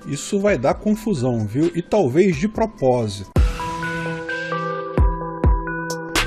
Isso vai dar confusão, viu? E talvez de propósito.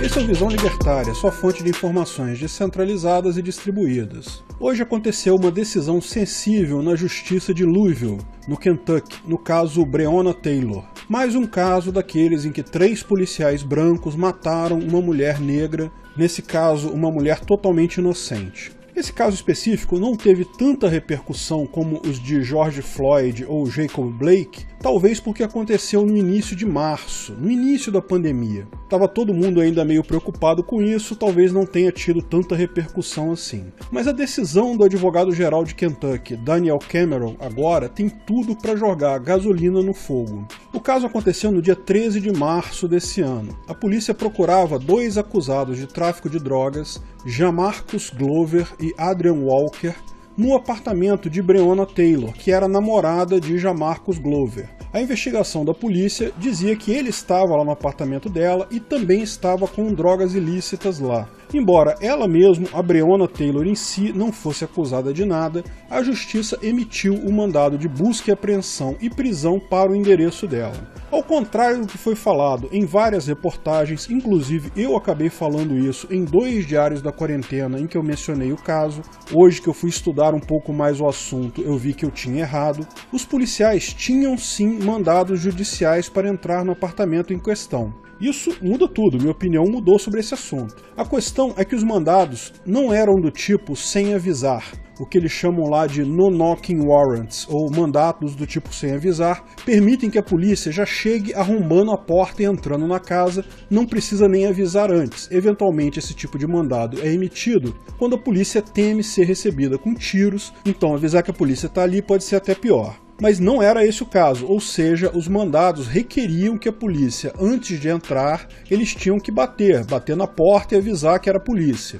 Esse é o Visão Libertária, sua fonte de informações descentralizadas e distribuídas. Hoje aconteceu uma decisão sensível na Justiça de Louisville, no Kentucky, no caso Breonna Taylor. Mais um caso daqueles em que 3 policiais brancos mataram uma mulher negra, nesse caso uma mulher totalmente inocente. Esse caso específico não teve tanta repercussão como os de George Floyd ou Jacob Blake, talvez porque aconteceu no início de março, no início da pandemia. Tava todo mundo ainda meio preocupado com isso, talvez não tenha tido tanta repercussão assim. Mas a decisão do advogado-geral de Kentucky, Daniel Cameron, agora tem tudo para jogar gasolina no fogo. O caso aconteceu no dia 13 de março desse ano. A polícia procurava 2 acusados de tráfico de drogas, Jamarcus Glover e Adrian Walker, no apartamento de Breonna Taylor, que era namorada de Jamarcus Glover. A investigação da polícia dizia que ele estava lá no apartamento dela e também estava com drogas ilícitas lá. Embora ela mesma, a Breonna Taylor em si, não fosse acusada de nada, a justiça emitiu o mandado de busca e apreensão e prisão para o endereço dela. Ao contrário do que foi falado em várias reportagens, inclusive eu acabei falando isso em 2 diários da quarentena em que eu mencionei o caso, hoje que eu fui estudar um pouco mais o assunto eu vi que eu tinha errado, os policiais tinham sim mandados judiciais para entrar no apartamento em questão. Isso muda tudo, minha opinião mudou sobre esse assunto. A questão é que os mandados não eram do tipo sem avisar, o que eles chamam lá de no-knocking warrants, ou mandados do tipo sem avisar, permitem que a polícia já chegue arrombando a porta e entrando na casa, não precisa nem avisar antes. Eventualmente esse tipo de mandado é emitido quando a polícia teme ser recebida com tiros, então avisar que a polícia está ali pode ser até pior. Mas não era esse o caso, ou seja, os mandados requeriam que a polícia, antes de entrar, eles tinham que bater na porta e avisar que era a polícia.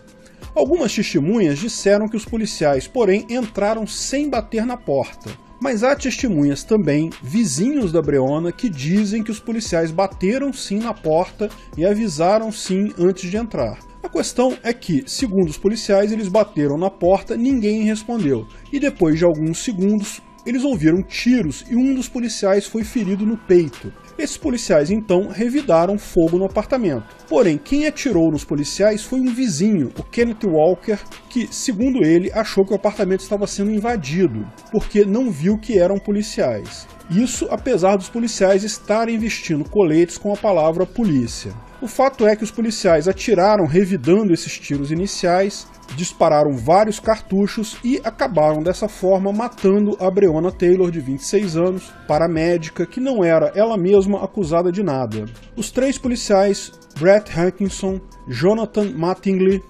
Algumas testemunhas disseram que os policiais, porém, entraram sem bater na porta. Mas há testemunhas também, vizinhos da Breonna, que dizem que os policiais bateram sim na porta e avisaram sim antes de entrar. A questão é que, segundo os policiais, eles bateram na porta, ninguém respondeu. E depois de alguns segundos, eles ouviram tiros e um dos policiais foi ferido no peito. Esses policiais então revidaram fogo no apartamento. Porém, quem atirou nos policiais foi um vizinho, o Kenneth Walker, que, segundo ele, achou que o apartamento estava sendo invadido, porque não viu que eram policiais. Isso apesar dos policiais estarem vestindo coletes com a palavra polícia. O fato é que os policiais atiraram revidando esses tiros iniciais, dispararam vários cartuchos e acabaram dessa forma matando a Breonna Taylor, de 26 anos, paramédica, que não era ela mesma acusada de nada. Os 3 policiais, Brett Hankinson, Jonathan Mattingly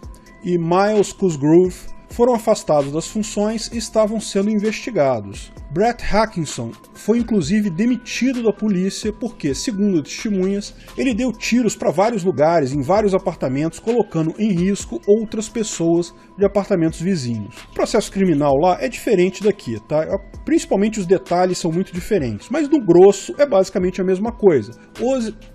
e Miles Cosgrove, foram afastados das funções e estavam sendo investigados. Brett Hankinson foi inclusive demitido da polícia porque, segundo testemunhas, ele deu tiros para vários lugares, em vários apartamentos, colocando em risco outras pessoas de apartamentos vizinhos. O processo criminal lá é diferente daqui, tá? Principalmente os detalhes são muito diferentes, mas no grosso é basicamente a mesma coisa.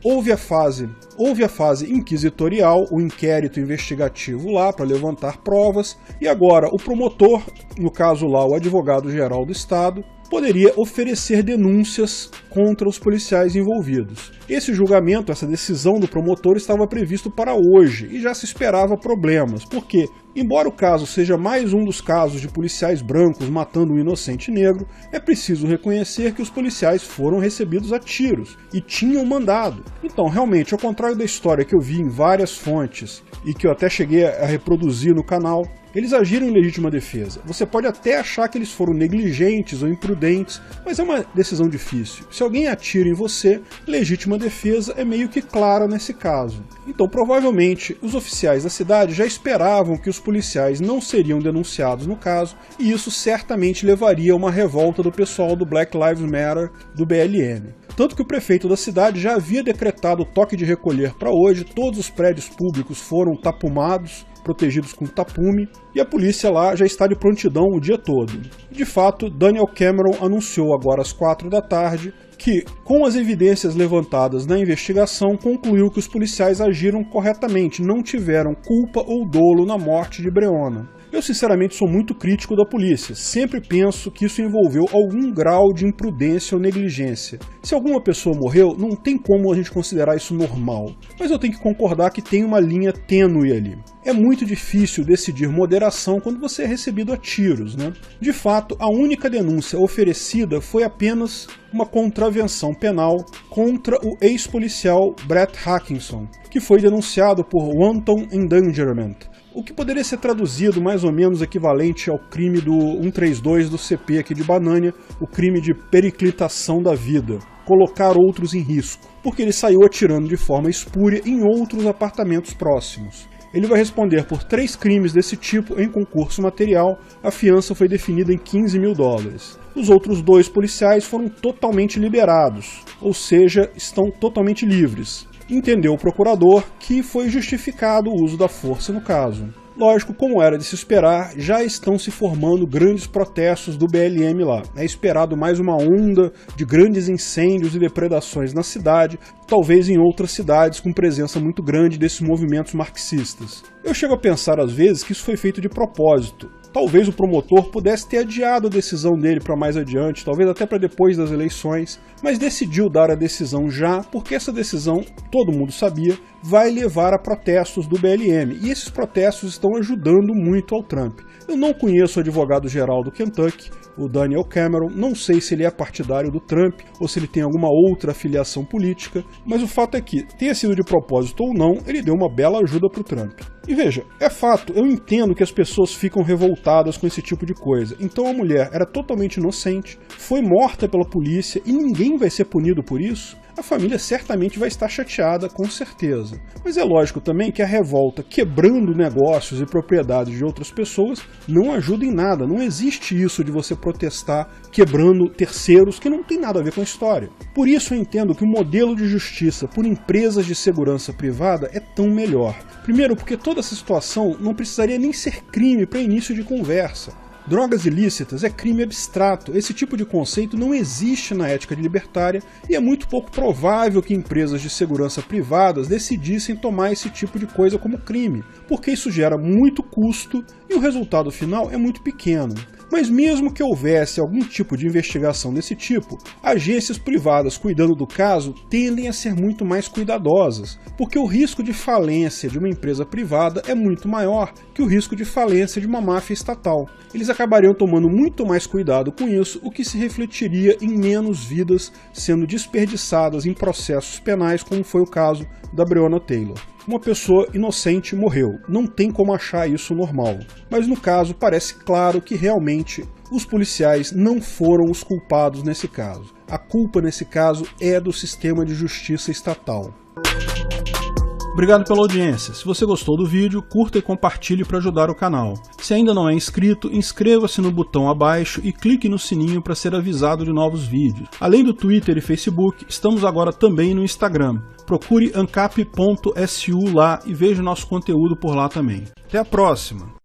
Houve a fase inquisitorial, o inquérito investigativo lá para levantar provas, e agora o promotor, no caso lá o advogado-geral do estado, poderia oferecer denúncias contra os policiais envolvidos. Esse julgamento, essa decisão do promotor estava previsto para hoje e já se esperava problemas, porque, embora o caso seja mais um dos casos de policiais brancos matando um inocente negro, é preciso reconhecer que os policiais foram recebidos a tiros e tinham mandado. Então, realmente, ao contrário da história que eu vi em várias fontes e que eu até cheguei a reproduzir no canal, eles agiram em legítima defesa. Você pode até achar que eles foram negligentes ou imprudentes, mas é uma decisão difícil. Se alguém atira em você, legítima defesa é meio que clara nesse caso. Então, provavelmente, os oficiais da cidade já esperavam que os policiais não seriam denunciados no caso, e isso certamente levaria a uma revolta do pessoal do Black Lives Matter, do BLM. Tanto que o prefeito da cidade já havia decretado toque de recolher para hoje, todos os prédios públicos foram tapumados, protegidos com tapume, e a polícia lá já está de prontidão o dia todo. De fato, Daniel Cameron anunciou agora às 4 da tarde que, com as evidências levantadas na investigação, concluiu que os policiais agiram corretamente, não tiveram culpa ou dolo na morte de Breonna. Eu sinceramente sou muito crítico da polícia, sempre penso que isso envolveu algum grau de imprudência ou negligência. Se alguma pessoa morreu, não tem como a gente considerar isso normal, mas eu tenho que concordar que tem uma linha tênue ali. É muito difícil decidir moderação quando você é recebido a tiros, né? De fato, a única denúncia oferecida foi apenas uma contravenção penal contra o ex-policial Brett Hackinson, que foi denunciado por wanton endangerment, o que poderia ser traduzido mais ou menos equivalente ao crime do 132 do CP aqui de Banânia, o crime de periclitação da vida, colocar outros em risco, porque ele saiu atirando de forma espúria em outros apartamentos próximos. Ele vai responder por 3 crimes desse tipo em concurso material, a fiança foi definida em $15 mil. Os outros 2 policiais foram totalmente liberados, ou seja, estão totalmente livres. Entendeu o procurador que foi justificado o uso da força no caso. Lógico, como era de se esperar, já estão se formando grandes protestos do BLM lá. É esperado mais uma onda de grandes incêndios e depredações na cidade, talvez em outras cidades com presença muito grande desses movimentos marxistas. Eu chego a pensar às vezes que isso foi feito de propósito. Talvez o promotor pudesse ter adiado a decisão dele para mais adiante, talvez até para depois das eleições, mas decidiu dar a decisão já, porque essa decisão, todo mundo sabia, vai levar a protestos do BLM, e esses protestos estão ajudando muito ao Trump. Eu não conheço o advogado-geral do Kentucky, o Daniel Cameron, não sei se ele é partidário do Trump ou se ele tem alguma outra afiliação política, mas o fato é que, tenha sido de propósito ou não, ele deu uma bela ajuda para o Trump. E veja, é fato, eu entendo que as pessoas ficam revoltadas com esse tipo de coisa, então a mulher era totalmente inocente, foi morta pela polícia e ninguém vai ser punido por isso? A família certamente vai estar chateada, com certeza. Mas é lógico também que a revolta quebrando negócios e propriedades de outras pessoas não ajuda em nada. Não existe isso de você protestar quebrando terceiros que não tem nada a ver com a história. Por isso eu entendo que o modelo de justiça por empresas de segurança privada é tão melhor. Primeiro, porque toda essa situação não precisaria nem ser crime para início de conversa. Drogas ilícitas é crime abstrato, esse tipo de conceito não existe na ética libertária e é muito pouco provável que empresas de segurança privadas decidissem tomar esse tipo de coisa como crime, porque isso gera muito custo e o resultado final é muito pequeno. Mas mesmo que houvesse algum tipo de investigação desse tipo, agências privadas cuidando do caso tendem a ser muito mais cuidadosas, porque o risco de falência de uma empresa privada é muito maior que o risco de falência de uma máfia estatal. Eles acabariam tomando muito mais cuidado com isso, o que se refletiria em menos vidas sendo desperdiçadas em processos penais, como foi o caso da Breonna Taylor. Uma pessoa inocente morreu, não tem como achar isso normal. Mas no caso parece claro que realmente os policiais não foram os culpados nesse caso. A culpa nesse caso é do sistema de justiça estatal. Obrigado pela audiência. Se você gostou do vídeo, curta e compartilhe para ajudar o canal. Se ainda não é inscrito, inscreva-se no botão abaixo e clique no sininho para ser avisado de novos vídeos. Além do Twitter e Facebook, estamos agora também no Instagram. Procure ancap.su lá e veja nosso conteúdo por lá também. Até a próxima!